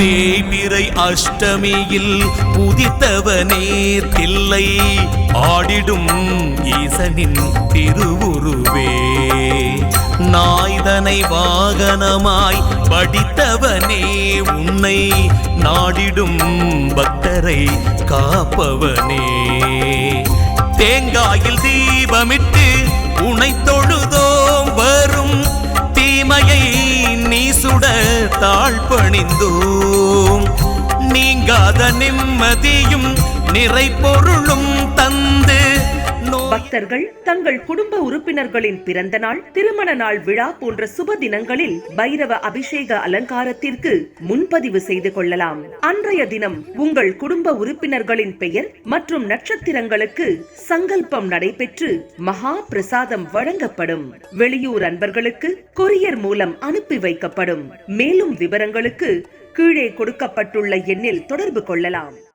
தேய்பிறை அஷ்டமியில் புதித்தவனே தில்லை ஆடிடும் ஈசனின் திருவுருவே. நாய்தனை வாகனமாய் படித்தவனே உன்னை நாடிடும் பக்தரை காப்பவனே. தேங்காயில் தீபமிட்டு உனை தொழுதோம் வரும் தீமையை நீ சுட தாழ்பணிந்தோம். நீங்காத நிம்மதியும் நிறை பொருளும் தந்து பக்தர்கள் தங்கள் குடும்ப உறுப்பினர்களின் பிறந்த நாள், திருமண நாள் விழா போன்ற சுப தினங்களில் பைரவ அபிஷேக அலங்காரத்திற்கு முன்பதிவு செய்து கொள்ளலாம். அன்றைய தினம் உங்கள் குடும்ப உறுப்பினர்களின் பெயர் மற்றும் நட்சத்திரங்களுக்கு சங்கல்பம் நடைபெற்று மகா பிரசாதம் வழங்கப்படும். வெளியூர் அன்பர்களுக்கு கொரியர் மூலம் அனுப்பி வைக்கப்படும். மேலும் விவரங்களுக்கு கீழே கொடுக்கப்பட்டுள்ள எண்ணில் தொடர்பு கொள்ளலாம்.